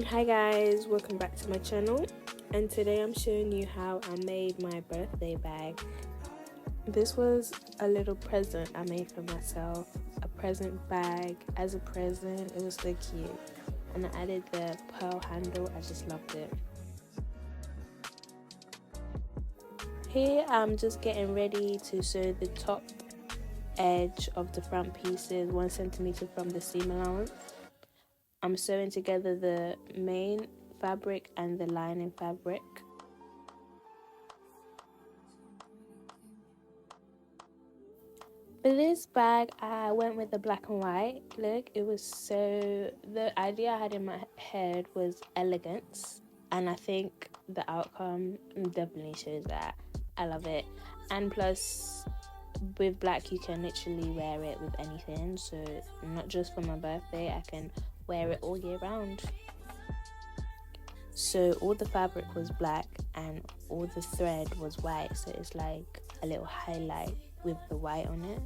Hi guys, welcome back to my channel, and today I'm showing you how I made my birthday bag. This was a little present I made for myself, a present bag as a present. It was so cute, and I added the pearl handle. I just loved it. Here I'm just getting ready to sew the top edge of the front pieces 1 centimeter from the seam allowance. I'm sewing together the main fabric and the lining fabric. For this bag, I went with the black and white look. The idea I had in my head was elegance, and I think the outcome definitely shows that. I love it. And plus, with black, you can literally wear it with anything. So, not just for my birthday, I can wear it all year round. So, all the fabric was black and all the thread was white. So, it's like a little highlight with the white on it.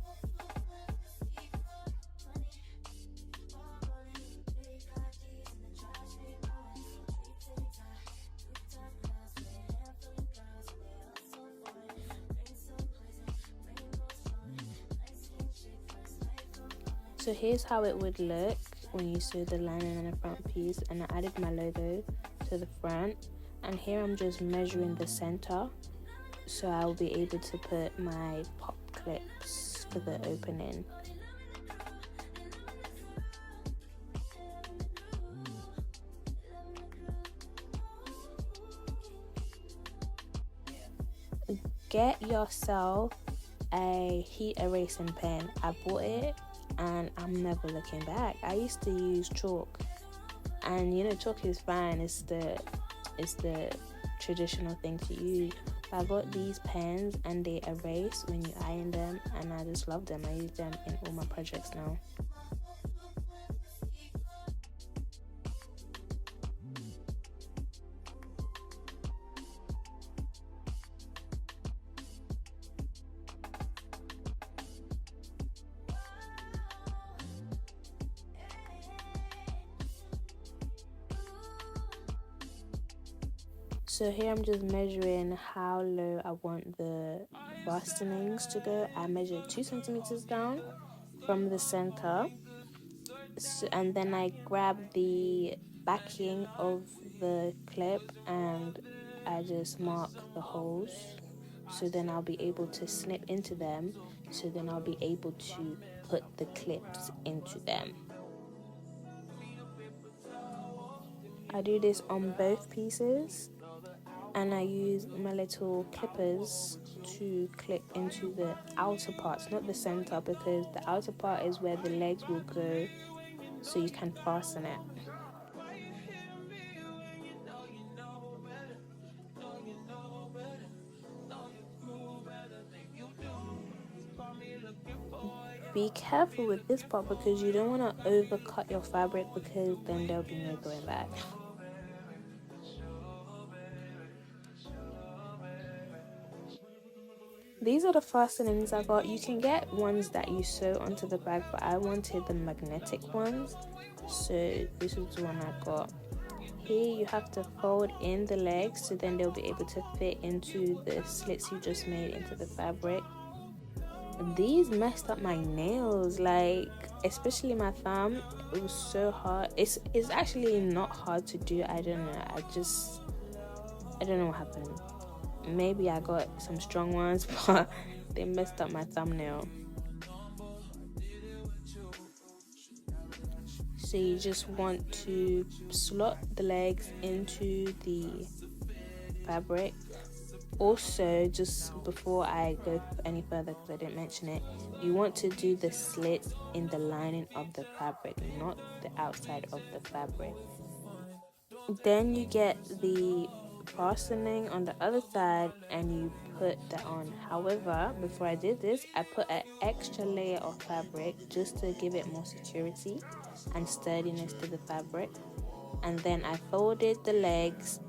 So here's how it would look when you sew the lining on the front piece, and I added my logo to the front, and here I'm just measuring the center so I'll be able to put my pop clips for the opening. Get yourself a heat erasing pen. I bought it and I'm never looking back. I used to use chalk, and chalk is fine. It's the traditional thing to use. But I got these pens and they erase when you iron them, and I just love them. I use them in all my projects now. So here I'm just measuring how low I want the fastenings to go. I measured 2 centimeters down from the center, and then I grab the backing of the clip and I just mark the holes. So then I'll be able to snip into them. So then I'll be able to put the clips into them. I do this on both pieces, and I use my little clippers to clip into the outer parts, not the center, because the outer part is where the legs will go, so you can fasten it. Be careful with this part because you don't want to overcut your fabric, because then there'll be no going back. These are the fastenings I got. You can get ones that you sew onto the bag, but I wanted the magnetic ones, so this is the one I got. Here you have to fold in the legs so then they'll be able to fit into the slits you just made into the fabric. These messed up my nails, like especially my thumb. It was so hard. It's actually not hard to do. I don't know. I don't know what happened. Maybe I got some strong ones, but they messed up my thumbnail. So you just want to slot the legs into the fabric. Also, just before I go any further, because I didn't mention it, you want to do the slits in the lining of the fabric, not the outside of the fabric. Then you get the fastening on the other side and you put that on. However, before I did this, I put an extra layer of fabric just to give it more security and sturdiness to the fabric. And then I folded the legs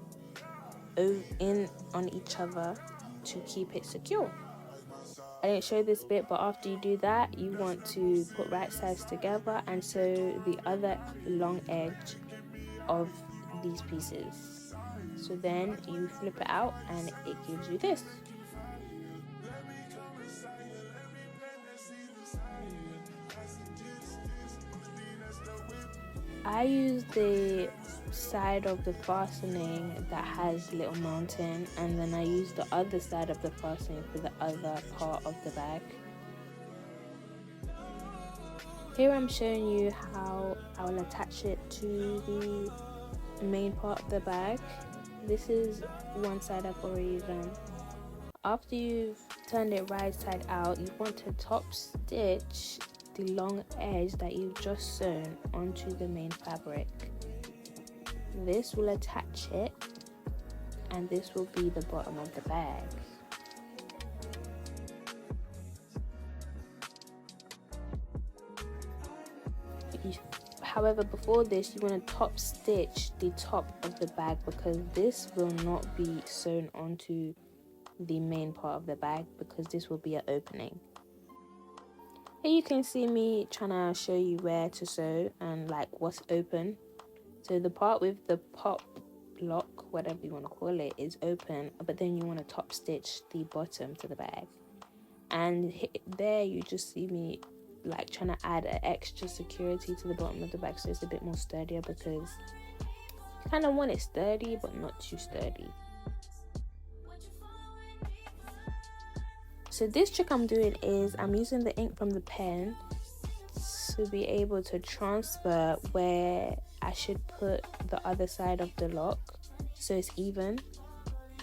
in on each other to keep it secure. I didn't show this bit, but after you do that, you want to put right sides together and sew the other long edge of these pieces. So then you flip it out and it gives you this. I use the side of the fastening that has little mountain, and then I use the other side of the fastening for the other part of the bag. Here I'm showing you how I will attach it to the main part of the bag. This is one side I've already done. After you've turned it right side out, you want to top stitch the long edge that you've just sewn onto the main fabric. This will attach it, and this will be the bottom of the bag. However, before this, you want to top stitch the top of the bag because this will not be sewn onto the main part of the bag because this will be an opening. Here you can see me trying to show you where to sew and like what's open. So the part with the pop lock, whatever you want to call it, is open, but then you want to top stitch the bottom to the bag. And there you just see me like trying to add an extra security to the bottom of the bag so it's a bit more sturdier, because you kind of want it sturdy but not too sturdy. So this trick I'm doing is I'm using the ink from the pen to be able to transfer where I should put the other side of the lock so it's even.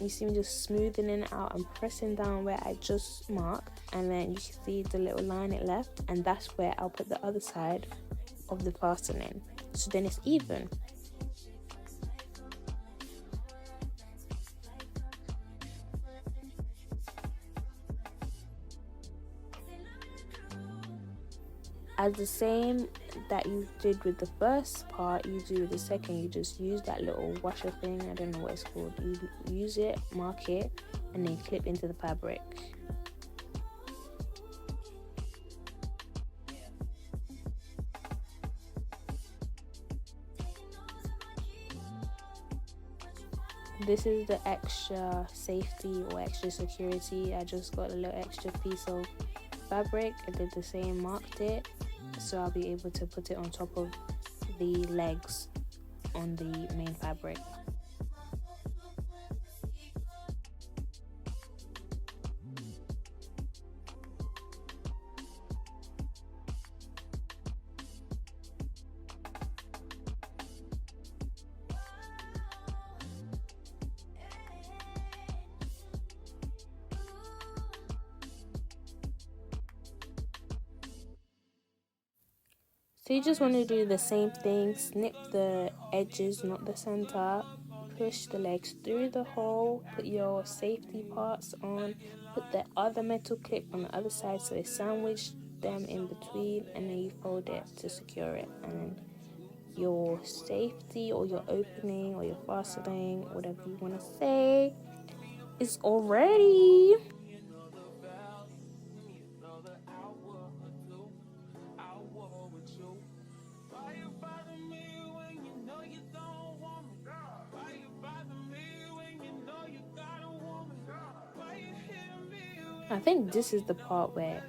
You see me just smoothing it out and pressing down where I just marked, and then you can see the little line it left, and that's where I'll put the other side of the fastening, so then it's even. As the same that you did with the first part, you do with the second. You just use that little washer thing, I don't know what it's called. You use it, mark it, and then clip into the fabric. This is the extra safety or extra security. I just got a little extra piece of fabric. I did the same, marked it, so I'll be able to put it on top of the legs on the main fabric. So you just want to do the same thing, snip the edges, not the center, push the legs through the hole, put your safety parts on, put the other metal clip on the other side so it sandwiched them in between, and then you fold it to secure it, and your safety or your opening or your fastening, whatever you want to say, is all ready. I think this is the part where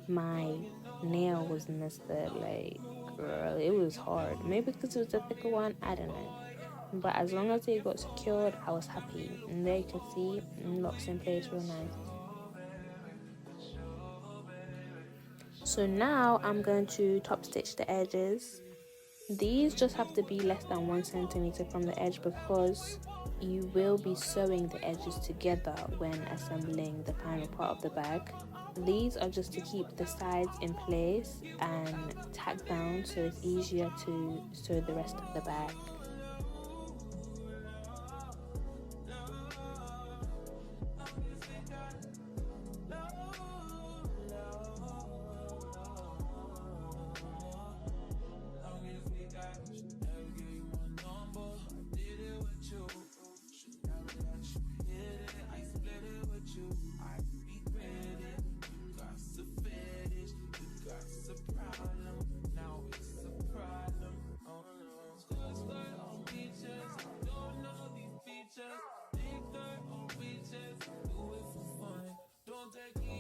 my nail was messed up. Like, girl, it was hard. Maybe because it was a thicker one, I don't know. But as long as it got secured, I was happy. And there you can see, it locks in place real nice. So now I'm going to top stitch the edges. These just have to be less than 1 centimeter from the edge because you will be sewing the edges together when assembling the final part of the bag. These are just to keep the sides in place and tack down so it's easier to sew the rest of the bag.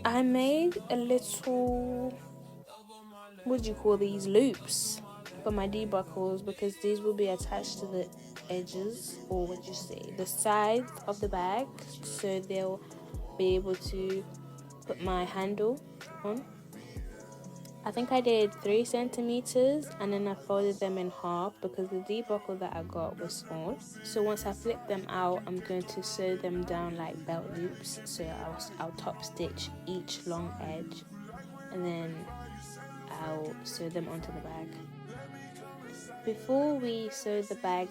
I made a little, what do you call these, loops for my debuckles, because these will be attached to the edges, or what you say, the sides of the bag, so they'll be able to put my handle on. I think I did 3 centimeters, and then I folded them in half because the debuckle that I got was small. So once I flip them out, I'm going to sew them down like belt loops. So I'll top stitch each long edge, and then I'll sew them onto the bag. Before we sew the bag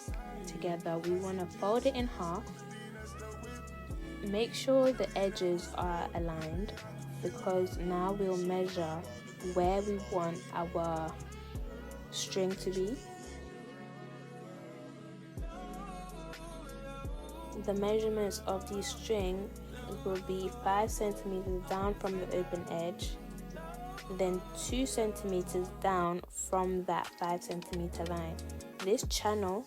together, we want to fold it in half. Make sure the edges are aligned, because now we'll measure where we want our string to be. The measurements of the string will be 5 centimeters down from the open edge, then 2 centimeters down from that 5 centimeter line. This channel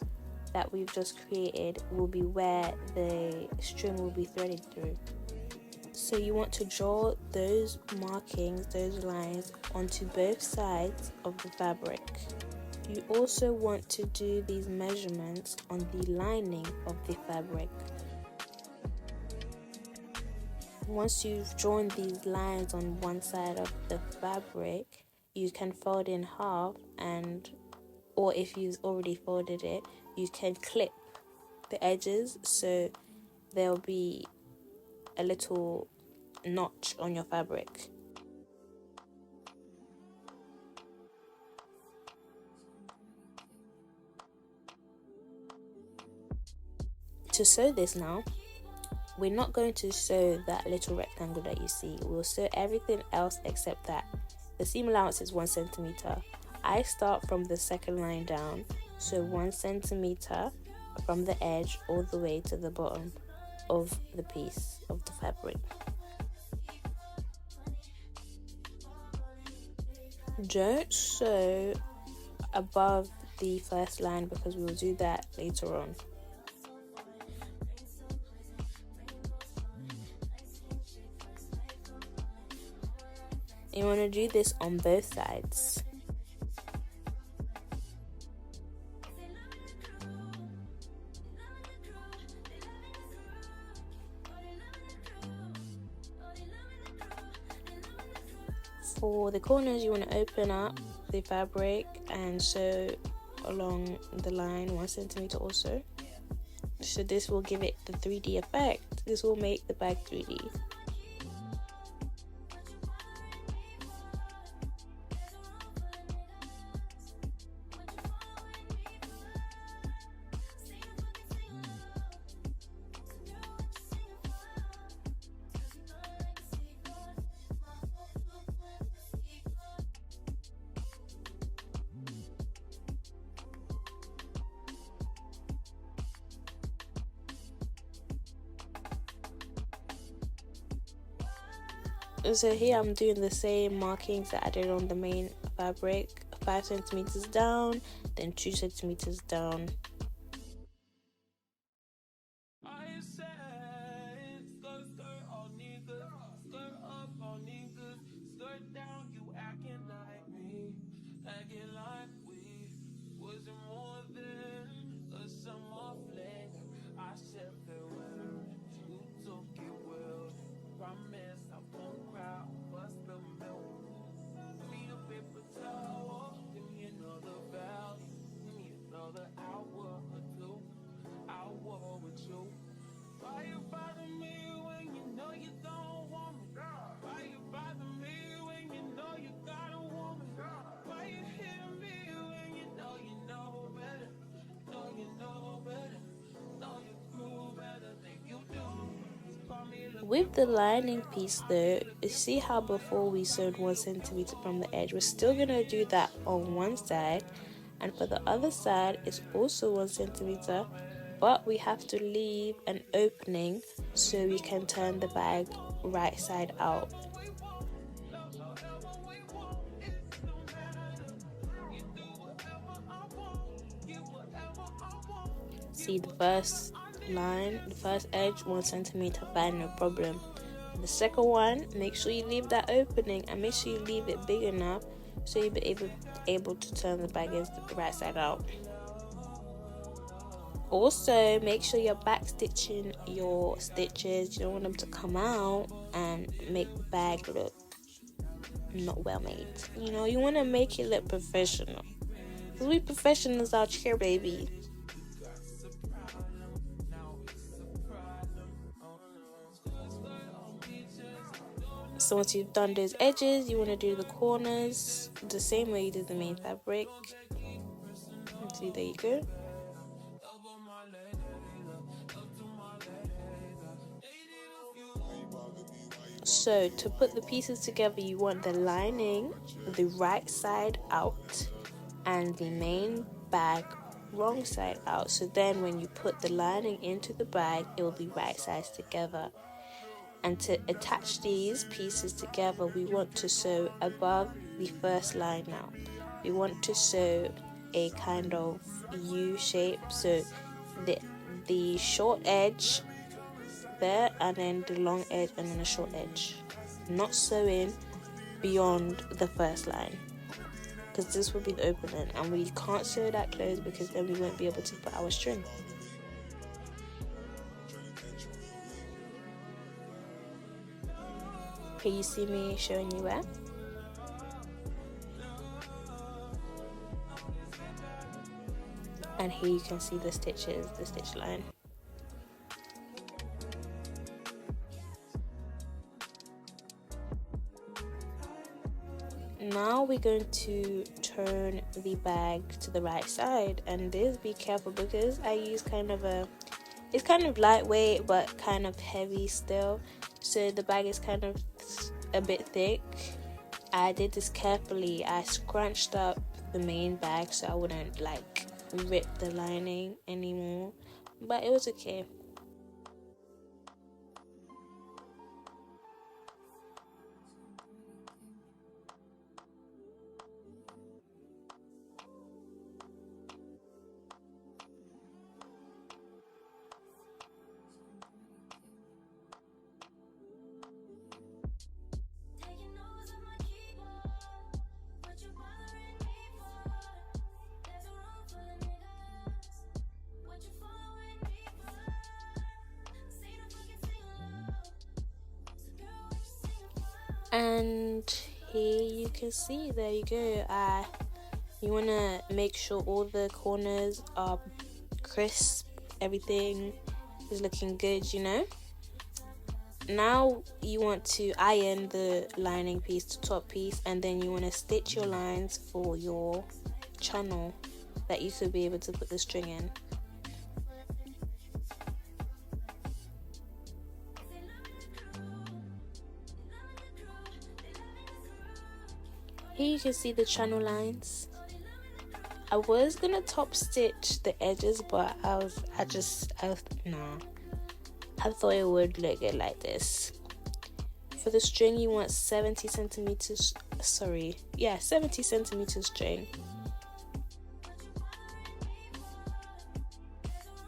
that we've just created will be where the string will be threaded through. So you want to draw those markings, those lines, onto both sides of the fabric. You also want to do these measurements on the lining of the fabric. Once you've drawn these lines on one side of the fabric, you can fold in half, or if you've already folded it, you can clip the edges so there'll be a little notch on your fabric. To sew this now, we're not going to sew that little rectangle that you see. We'll sew everything else except that. The seam allowance is 1 centimeter. I start from the second line down, so 1 centimeter from the edge all the way to the bottom of the piece of the fabric. Don't sew above the first line because we'll do that later on. You want to do this on both sides. For the corners, you want to open up the fabric and sew along the line 1 centimeter also. So this will give it the 3D effect. This will make the bag 3D. So here I'm doing the same markings that I did on the main fabric, 5 centimeters down, then 2 centimeters down. With the lining piece though, you see how before we sewed 1 centimeter from the edge, we're still going to do that on one side, and for the other side it's also 1 centimeter, but we have to leave an opening so we can turn the bag right side out. See the first line, the first edge, 1 centimeter, fine, no problem. The second one, make sure you leave that opening and make sure you leave it big enough so you'll be able to turn the bag the right side out. Also, make sure you're back stitching your stitches. You don't want them to come out and make the bag look not well made. You know, you want to make it look professional. Because we professionals out here, baby. So once you've done those edges, you want to do the corners the same way you did the main fabric. See, there you go. So to put the pieces together, you want the lining the right side out and the main bag wrong side out. So then when you put the lining into the bag, it will be right sides together. And to attach these pieces together, we want to sew above the first line now. We want to sew a kind of U shape, so the short edge there and then the long edge and then the short edge, not sewing beyond the first line, because this will be the opening and we can't sew that close because then we won't be able to put our string. Can you see me showing you where? And here you can see the stitches, the stitch line. Now we're going to turn the bag to the right side, and this, be careful because I use it's kind of lightweight but kind of heavy still, so the bag is kind of a bit thick. I did this carefully. I scrunched up the main bag so I wouldn't like rip the lining anymore, but it was okay. And here you can see, there you go. You want to make sure all the corners are crisp, everything is looking good, you know. Now you want to iron the lining piece to top piece, and then you want to stitch your lines for your channel that you could be able to put the string in. Here you can see the channel lines. I was gonna top stitch the edges, but I thought it would look good like this. For the string, you want 70 centimeters string.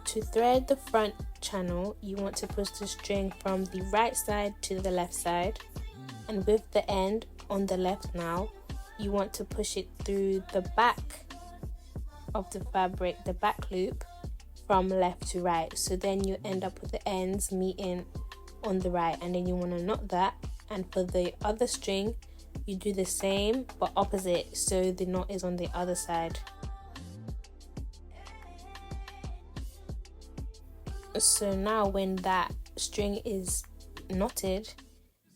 To thread the front channel, you want to push the string from the right side to the left side, and with the end on the left now, you want to push it through the back of the fabric, the back loop, from left to right. So then you end up with the ends meeting on the right, and then you want to knot that. And for the other string, you do the same but opposite, so the knot is on the other side. So now when that string is knotted,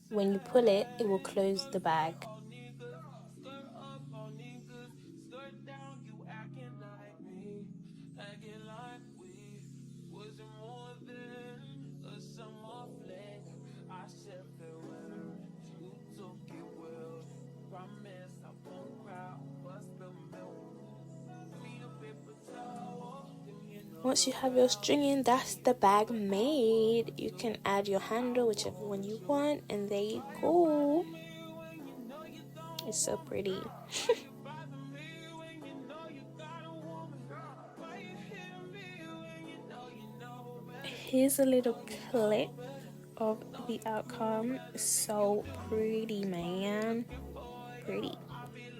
when you pull it, it will close the bag. Once you have your string in, that's the bag made. You can add your handle, whichever one you want, and there you go. It's so pretty. Here's a little clip of the outcome. So pretty, man. Pretty.